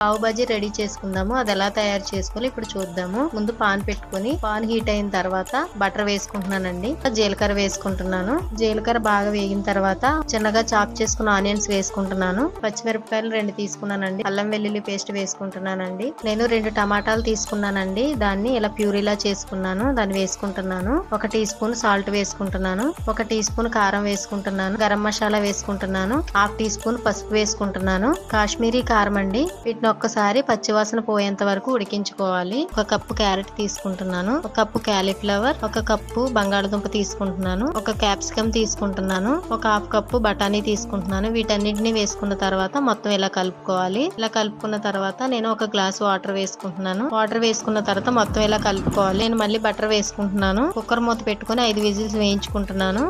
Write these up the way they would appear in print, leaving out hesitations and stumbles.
పావు బాజీ రెడీ చేసుకుందాము. అది ఎలా తయారు చేసుకోవాలి ఇప్పుడు చూద్దాము. ముందు పాన్ పెట్టుకుని పాన్ హీట్ అయిన తర్వాత బటర్ వేసుకుంటున్నానండి. జీలకర్ర వేసుకుంటున్నాను. జీలకర్ర బాగా వేగిన తర్వాత చిన్నగా చాప్ చేసుకున్న ఆనియన్స్ వేసుకుంటున్నాను. పచ్చిమిరపకాయలు 2 తీసుకున్నానండి. అల్లం వెల్లుల్లి పేస్ట్ వేసుకుంటున్నానండి. నేను 2 టమాటాలు తీసుకున్నానండి. దాన్ని ఇలా ప్యూరీలా చేసుకున్నాను. దాన్ని వేసుకుంటున్నాను. 1 టీ స్పూన్ సాల్ట్ వేసుకుంటున్నాను. 1 టీ స్పూన్ కారం వేసుకుంటున్నాను. గరం మసాలా వేసుకుంటున్నాను. 1/2 టీ స్పూన్ పసుపు వేసుకుంటున్నాను. కాశ్మీరీ కారం అండి. వీటిని ఒక్కసారి పచ్చివాసన పోయేంత వరకు ఉడికించుకోవాలి. 1 కప్పు క్యారెట్ తీసుకుంటున్నాను. 1 కప్పు క్యాలీఫ్లవర్, 1 కప్పు బంగాళదుంప తీసుకుంటున్నాను. 1 క్యాప్సికమ్ తీసుకుంటున్నాను. 1 హాఫ్ కప్పు బఠానీ తీసుకుంటున్నాను. వీటన్నిటిని వేసుకున్న తర్వాత మొత్తం ఇలా కలుపుకోవాలి. ఇలా కలుపుకున్న తర్వాత నేను 1 గ్లాస్ వాటర్ వేసుకుంటున్నాను. వాటర్ వేసుకున్న తర్వాత మొత్తం ఇలా కలుపుకోవాలి. నేను మళ్ళీ బటర్ వేసుకుంటున్నాను. కుక్కర్ మూత పెట్టుకుని 5 విజిల్స్ వేయించుకుంటున్నాను.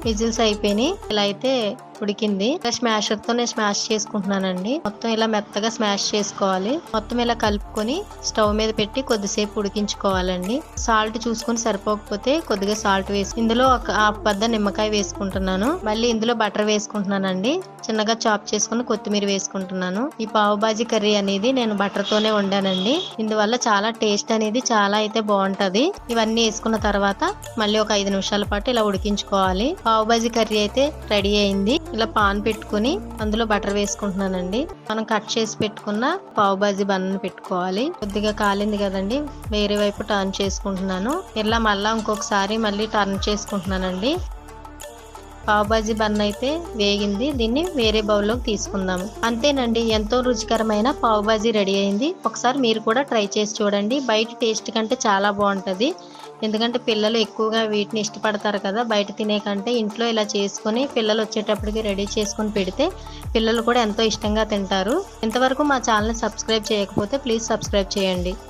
విజిల్స్ అయిపోయినాయి. ఇలా అయితే ఉడికింది. స్మాషర్ తో నేను స్మాష్ చేసుకుంటున్నానండి. మొత్తం ఇలా మెత్తగా స్మాష్ చేసుకోవాలి. మొత్తం ఇలా కలుపుకొని స్టవ్ మీద పెట్టి కొద్దిసేపు ఉడికించుకోవాలండి. సాల్ట్ చూసుకుని సరిపోకపోతే కొద్దిగా సాల్ట్ వేసి ఇందులో 1/2 పెద్ద నిమ్మకాయ వేసుకుంటున్నాను. మళ్ళీ ఇందులో బటర్ వేసుకుంటున్నానండి. చిన్నగా చాప్ చేసుకుని కొత్తిమీర వేసుకుంటున్నాను. ఈ పావు బాజీ కర్రీ అనేది నేను బటర్ తోనే వండానండి. ఇందువల్ల చాలా టేస్ట్ అనేది చాలా అయితే బాగుంటది. ఇవన్నీ వేసుకున్న తర్వాత మళ్ళీ ఒక 5 నిమిషాల పాటు ఇలా ఉడికించుకోవాలి. పావు బాజీ కర్రీ అయితే రెడీ అయింది. ఇలా పాన్ పెట్టుకుని అందులో బటర్ వేసుకుంటున్నానండి. మనం కట్ చేసి పెట్టుకున్న పావు బాజీ బన్ పెట్టుకోవాలి. కొద్దిగా కాలింది కదండి, వేరే వైపు టర్న్ చేసుకుంటున్నాను. ఇలా మళ్ళా ఇంకొకసారి మళ్ళీ టర్న్ చేసుకుంటున్నానండి. పావు బాజీ బన్ అయితే వేగింది. దీన్ని వేరే బౌల్లోకి తీసుకుందాము. అంతేనండి, ఎంతో రుచికరమైన పావు బాజీ రెడీ అయింది. ఒకసారి మీరు కూడా ట్రై చేసి చూడండి. బయట టేస్ట్ కంటే చాలా బాగుంటది. ఎందుకంటే పిల్లలు ఎక్కువగా వీటిని ఇష్టపడతారు కదా. బయట తినే కంటే ఇంట్లో ఇలా చేసుకుని పిల్లలు వచ్చేటప్పటికి రెడీ చేసుకుని పెడితే పిల్లలు కూడా ఎంతో ఇష్టంగా తింటారు. ఇంతవరకు మా ఛానల్ని సబ్స్క్రైబ్ చేయకపోతే ప్లీజ్ సబ్స్క్రైబ్ చేయండి.